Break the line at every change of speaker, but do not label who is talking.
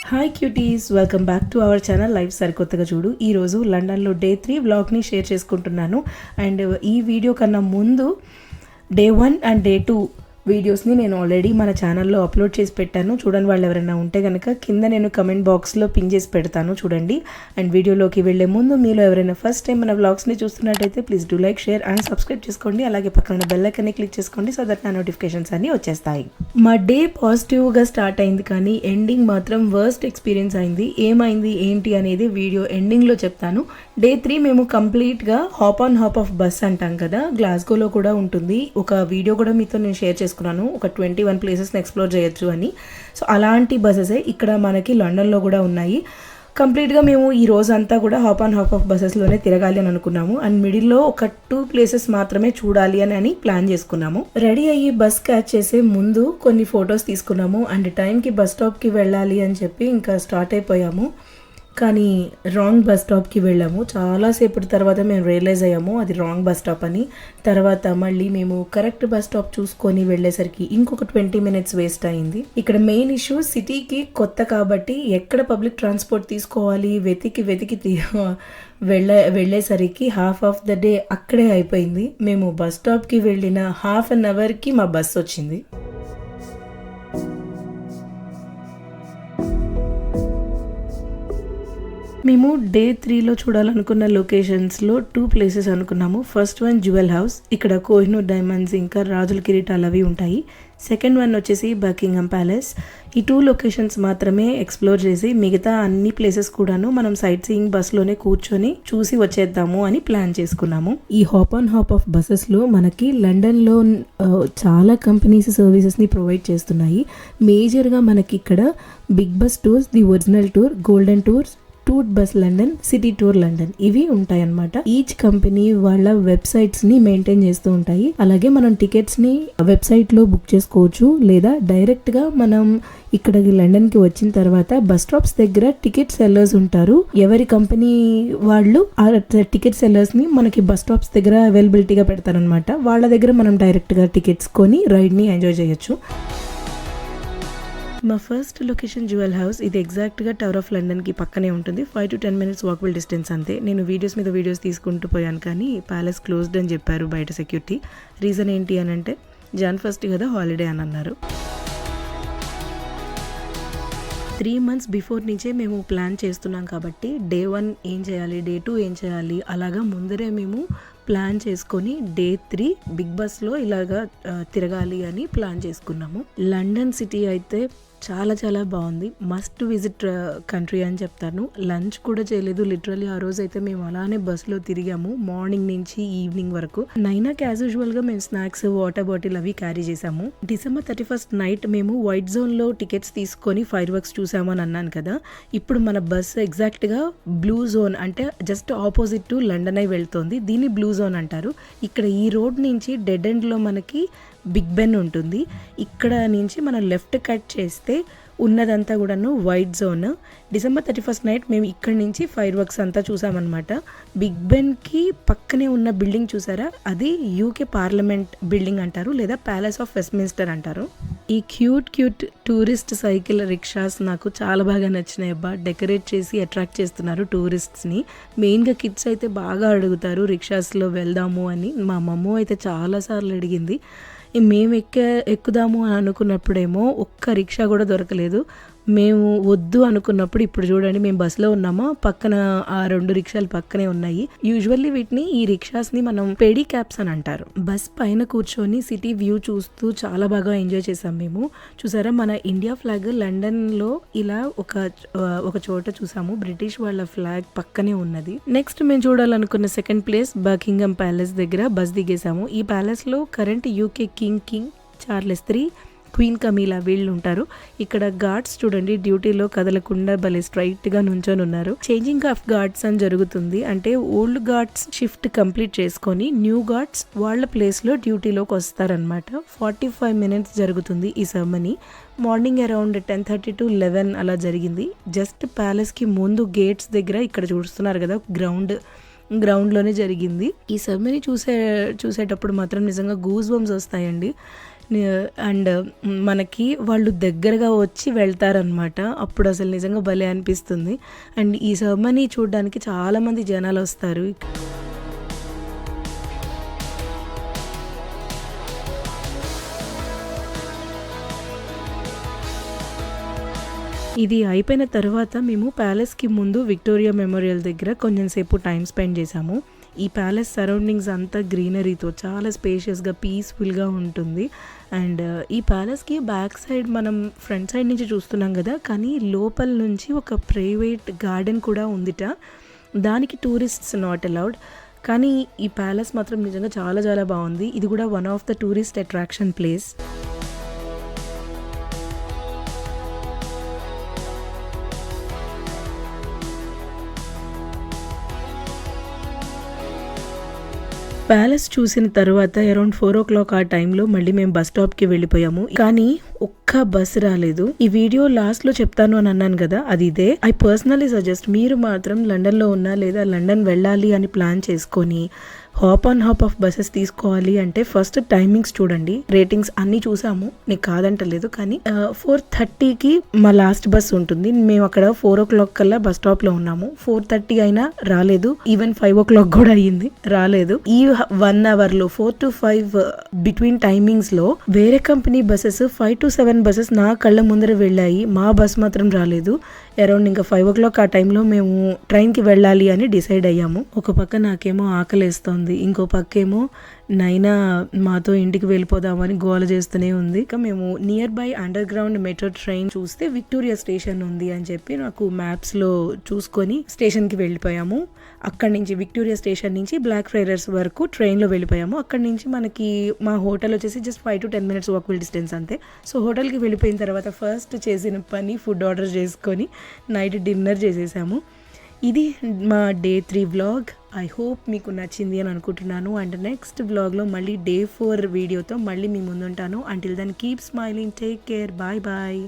Hi cuties, welcome back to our channel life సరికొత్తగా చూడు. ఈరోజు లండన్లో డే 3 వ్లాగ్ని షేర్ చేసుకుంటున్నాను. అండ్ ఈ వీడియో కన్నా ముందు డే 1 అండ్ డే 2 వీడియోస్ని నేను ఆల్రెడీ మన ఛానల్లో అప్లోడ్ చేసి పెట్టాను. చూడండి, వాళ్ళు ఎవరైనా ఉంటే కనుక కింద నేను కమెంట్ బాక్స్లో పిన్ చేసి పెడతాను, చూడండి. అండ్ వీడియోలోకి వెళ్ళే ముందు మీలో ఎవరైనా ఫస్ట్ టైం మన వ్లాగ్స్ని చూస్తున్నట్టయితే please do like, share and subscribe చేసుకోండి. అలాగే పక్కన బెల్ ఐకాన్ని క్లిక్ చేసుకోండి సో దట్ నా నోటిఫికేషన్స్ అన్నీ వచ్చేస్తాయి. మా డే పాజిటివ్గా స్టార్ట్ అయింది, కానీ ఎండింగ్ మాత్రం వర్స్ట్ ఎక్స్పీరియన్స్ అయింది. ఏమైంది ఏంటి అనేది వీడియో ఎండింగ్లో చెప్తాను. డే 3 మేము కంప్లీట్గా hop on hop of bus అంటాం కదా, గ్లాస్గోలో కూడా ఉంటుంది. ఒక వీడియో కూడా మీతో నేను షేర్ చేసుకున్నాను, ఒక 21 ప్లేసెస్ని ఎక్స్ప్లోర్ చేయొచ్చు అని. సో అలాంటి బస్సెసే ఇక్కడ మనకి లండన్లో కూడా ఉన్నాయి. కంప్లీట్గా మేము ఈ రోజు అంతా కూడా హాప్ ఆన్ హాప్ ఆఫ్ బస్సెస్లోనే తిరగాలి అని అనుకున్నాము. అండ్ మిడిల్లో ఒక 2 ప్లేసెస్ మాత్రమే చూడాలి అని ప్లాన్ చేసుకున్నాము. రెడీ అయ్యి బస్ క్యాచ్ చేసే ముందు కొన్ని ఫొటోస్ తీసుకున్నాము. అండ్ టైంకి బస్ స్టాప్కి వెళ్ళాలి అని చెప్పి ఇంకా స్టార్ట్ అయిపోయాము. కానీ రాంగ్ బస్ స్టాప్కి వెళ్ళాము. చాలాసేపటి తర్వాత మేము రియలైజ్ అయ్యాము అది రాంగ్ బస్ స్టాప్ అని. తర్వాత మళ్ళీ మేము కరెక్ట్ బస్ స్టాప్ చూసుకొని వెళ్ళేసరికి ఇంకొక 20 మినిట్స్ వేస్ట్ అయింది. ఇక్కడ మెయిన్ ఇష్యూ సిటీకి కొత్త కాబట్టి ఎక్కడ పబ్లిక్ ట్రాన్స్పోర్ట్ తీసుకోవాలి వెతికి వెళ్ళేసరికి హాఫ్ ఆఫ్ ద డే అక్కడే అయిపోయింది. మేము బస్ స్టాప్కి వెళ్ళిన హాఫ్ అన్ అవర్కి మా బస్ వచ్చింది. మేము డే 3లో చూడాలనుకున్న లొకేషన్స్లో 2 ప్లేసెస్ అనుకున్నాము. ఫస్ట్ వన్ జ్యువెల్ హౌస్, ఇక్కడ కోహినూర్ డైమండ్స్ ఇంకా రాజుల కిరీటాలు అవి ఉంటాయి. సెకండ్ వన్ వచ్చేసి బకింగ్హామ్ ప్యాలెస్. ఈ 2 లొకేషన్స్ మాత్రమే ఎక్స్ప్లోర్ చేసి మిగతా అన్ని ప్లేసెస్ కూడాను మనం సైట్ సీయింగ్ బస్లోనే కూర్చొని చూసి వచ్చేద్దాము అని ప్లాన్ చేసుకున్నాము. ఈ హాప్ ఆన్ హాప్ ఆఫ్ బస్సెస్లో మనకి లండన్లో చాలా కంపెనీస్ సర్వీసెస్ని ప్రొవైడ్ చేస్తున్నాయి. మేజర్గా మనకి ఇక్కడ big bus tours, the original tour, golden tours, tour bus London, city tour London ఇవి ఉంటాయన్నమాట. ఈచ్ కంపెనీ వాళ్ళ వెబ్సైట్స్ ని మెయింటైన్ చేస్తూ ఉంటాయి. అలాగే మనం టికెట్స్ ని వెబ్సైట్ లో బుక్ చేసుకోవచ్చు, లేదా డైరెక్ట్ గా మనం ఇక్కడికి లండన్ కి వచ్చిన తర్వాత బస్ స్టాప్స్ దగ్గర టికెట్ సెల్లర్స్ ఉంటారు. ఎవరి కంపెనీ వాళ్ళు ఆ టికెట్ సెల్లర్స్ ని మనకి బస్ స్టాప్స్ దగ్గర అవైలబిలిటీగా పెడతారనమాట. వాళ్ళ దగ్గర మనం డైరెక్ట్ గా టికెట్స్ కొని రైడ్ ని ఎంజాయ్ చేయొచ్చు. మా ఫస్ట్ లొకేషన్ జ్యువెల్ హౌస్. ఇది ఎగ్జాక్ట్గా టవర్ ఆఫ్ లండన్కి పక్కనే ఉంటుంది. 5 to 10 minutes వాకబుల్ డిస్టెన్స్ అంతే. నేను వీడియోస్ మీద వీడియోస్ తీసుకుంటూ పోయాను, కానీ ప్యాలెస్ క్లోజ్డ్ అని చెప్పారు బయట సెక్యూరిటీ. రీజన్ ఏంటి అని అంటే Jan 1st కదా హాలిడే అని అన్నారు. 3 months బిఫోర్ నుంచే మేము ప్లాన్ చేస్తున్నాం కాబట్టి డే 1 ఏం చేయాలి, డే 2 ఏం చేయాలి, అలాగా ముందరే మేము ప్లాన్ చేసుకొని డే 3 బిగ్ బస్లో ఇలాగా తిరగాలి అని ప్లాన్ చేసుకున్నాము. లండన్ సిటీ అయితే చాలా చాలా బాగుంది. మస్ట్ విజిట్ కంట్రీ అని చెప్తాను. లంచ్ కూడా చేయలేదు లిటరలీ. ఆ రోజు అయితే మేము అలానే బస్లో తిరిగాము మార్నింగ్ నుంచి ఈవినింగ్ వరకు. 9 యాజ్ యూజువల్గా మేము స్నాక్స్, వాటర్ బాటిల్ అవి క్యారీ చేసాము. December 31st నైట్ మేము వైట్ జోన్లో టికెట్స్ తీసుకొని ఫైర్ వర్క్స్ చూసాము అని అన్నాను కదా. ఇప్పుడు మన బస్ ఎగ్జాక్ట్గా బ్లూ జోన్, అంటే జస్ట్ ఆపోజిట్ టు లండన్ అయి వెళ్తోంది. దీన్ని బ్లూ జోన్ అంటారు. ఇక్కడ ఈ రోడ్ నుంచి డెడ్ ఎండ్లో మనకి బిగ్ బెన్ ఉంటుంది. ఇక్కడ నుంచి మనం లెఫ్ట్ కట్ చేస్తే ఉన్నదంతా కూడాను white zone. December 31st night మేము ఇక్కడ నుంచి ఫైర్ వర్క్స్ అంతా చూసామన్నమాట. బిగ్ బెన్కి పక్కనే ఉన్న బిల్డింగ్ చూసారా, అది యూకే పార్లమెంట్ బిల్డింగ్ అంటారు, లేదా ప్యాలెస్ ఆఫ్ వెస్ట్మిన్స్టర్ అంటారు. ఈ క్యూట్ టూరిస్ట్ సైకిల్ రిక్షాస్ నాకు చాలా బాగా నచ్చినాయి అబ్బా. డెకరేట్ చేసి అట్రాక్ట్ చేస్తున్నారు టూరిస్ట్స్ని. మెయిన్గా కిడ్స్ అయితే బాగా అడుగుతారు రిక్షాస్లో వెళ్దాము అని. మా అమ్మమ్మ అయితే చాలాసార్లు అడిగింది. మేము ఎక్కుదాము అని అనుకున్నప్పుడేమో ఒక్క రిక్షా కూడా దొరకలేదు. మేము వద్దు అనుకున్నప్పుడు ఇప్పుడు చూడండి, మేము బస్సులో ఉన్నామా, పక్కన ఆ 2 రిక్షాలు పక్కనే ఉన్నాయి. యూజువల్లీ వీటిని, ఈ రిక్షాస్ని మనం పెడీ క్యాబ్స్ అని అంటారు. బస్ పైన కూర్చొని సిటీ వ్యూ చూస్తూ చాలా బాగా ఎంజాయ్ చేసాం మేము. చూసారా, మన ఇండియా ఫ్లాగ్ లండన్లో ఇలా ఒక చోట చూసాము. బ్రిటిష్ వాళ్ళ ఫ్లాగ్ పక్కనే ఉన్నది. నెక్స్ట్ మేము చూడాలనుకున్న సెకండ్ ప్లేస్ బకింగ్హామ్ ప్యాలెస్ దగ్గర బస్ దిగేసాము. ఈ ప్యాలెస్లో current UK king Charles III, queen Camilla వీళ్ళు ఉంటారు. ఇక్కడ గార్డ్స్ చూడండి డ్యూటీలో కదలకుండా భలే స్ట్రైట్గా నుంచొని ఉన్నారు. చేంజింగ్ ఆఫ్ గార్డ్స్ అని జరుగుతుంది. అంటే ఓల్డ్ గార్డ్స్ షిఫ్ట్ కంప్లీట్ చేసుకొని న్యూ గార్డ్స్ వాళ్ళ ప్లేస్లో డ్యూటీలోకి వస్తారనమాట. 45 minutes జరుగుతుంది ఈ సెరమనీ. మార్నింగ్ అరౌండ్ 10:30 to 11 అలా జరిగింది. జస్ట్ ప్యాలెస్కి ముందు గేట్స్ దగ్గర ఇక్కడ చూస్తున్నారు కదా గ్రౌండ్లోనే జరిగింది. ఈ సెరమనీ చూసేటప్పుడు మాత్రం నిజంగా గూస్ బంప్స్ వస్తాయండి. అండ్ మనకి వాళ్ళు దగ్గరగా వచ్చి వెళ్తారనమాట. అప్పుడు అసలు నిజంగా భలే అనిపిస్తుంది. అండ్ ఈ సెరమనీ చూడడానికి చాలామంది జనాలు వస్తారు. ఇది అయిపోయిన తర్వాత మేము ప్యాలెస్కి ముందు విక్టోరియా మెమోరియల్ దగ్గర కొంచెం సేపు టైం స్పెండ్ చేసాము. ఈ ప్యాలెస్ సరౌండింగ్స్ అంతా గ్రీనరీతో చాలా స్పేషియస్గా పీస్ఫుల్గా ఉంటుంది. అండ్ ఈ ప్యాలెస్కి బ్యాక్ సైడ్ మనం ఫ్రంట్ సైడ్ నుంచి చూస్తున్నాం కదా, కానీ లోపల నుంచి ఒక ప్రైవేట్ గార్డెన్ కూడా ఉందిట. దానికి టూరిస్ట్స్ నాట్ అలౌడ్. కానీ ఈ ప్యాలెస్ మాత్రం నిజంగా చాలా చాలా బాగుంది. ఇది కూడా one of the tourist attraction place. Palace చూసిన తర్వాత అరౌండ్ 4 o'clock ఆ టైంలో మళ్ళీ మేము బస్ స్టాప్కి వెళ్ళిపోయాము. కానీ ఒక్క బస్ రాలేదు. ఈ వీడియో లాస్ట్ లో చెప్తాను అని అన్నాను కదా, అది ఇదే. ఐ పర్సనలీ సజెస్ట్ మీరు మాత్రం లండన్లో ఉన్నా లేదా లండన్ వెళ్ళాలి అని ప్లాన్ చేసుకొని hop on hop of buses తీసుకోవాలి అంటే ఫస్ట్ టైమింగ్స్ చూడండి. రేటింగ్స్ అన్ని చూసాము, నీకు కాదంటలేదు. కానీ 4:30కి మా లాస్ట్ బస్ ఉంటుంది. మేము అక్కడ 4 o'clock కల్లా బస్ స్టాప్ లో ఉన్నాము. 4:30 అయినా రాలేదు. ఈవెన్ 5 o'clock కూడా అయ్యింది, రాలేదు. ఈ 1 hour లో 4 to 5 బిట్వీన్ టైమింగ్స్ లో వేరే కంపెనీ బస్సెస్ 5 to 7 బస్సెస్ నా కళ్ళ ముందర వెళ్ళాయి. మా బస్ మాత్రం రాలేదు. అరౌండ్ ఇంకా 5 o'clock ఆ టైంలో మేము ట్రైన్కి వెళ్ళాలి అని డిసైడ్ అయ్యాము. ఒక పక్క నాకేమో ఆకలేస్తోంది, ఇంకో పక్కేమో నైనా మాతో ఇంటికి వెళ్ళిపోదామని గోల చేస్తూనే ఉంది. ఇక మేము near by under ground metro train చూస్తే విక్టోరియా స్టేషన్ ఉంది అని చెప్పి నాకు మ్యాప్స్ లో చూసుకొని స్టేషన్ కి వెళ్ళిపోయాము. అక్కడి నుంచి విక్టోరియా స్టేషన్ నుంచి బ్లాక్ ఫ్రైడర్స్ వరకు ట్రైన్ లో వెళ్ళిపోయాము. అక్కడి నుంచి మనకి మా హోటల్ వచ్చేసి just 5 to 10 minutes walkable distance అంతే. సో హోటల్కి వెళ్ళిపోయిన తర్వాత ఫస్ట్ చేసిన పని ఫుడ్ ఆర్డర్ చేసుకొని నైట్ డిన్నర్ చేసేసాము. ఇది మా Day 3 వ్లాగ్. ఐ హోప్ మీకు నచ్చింది అని అనుకుంటున్నాను. అండ్ నెక్స్ట్ వ్లాగ్లో మళ్ళీ Day 4 వీడియోతో మళ్ళీ మీ ముందుంటాను. Until then keep smiling, take care, bye bye.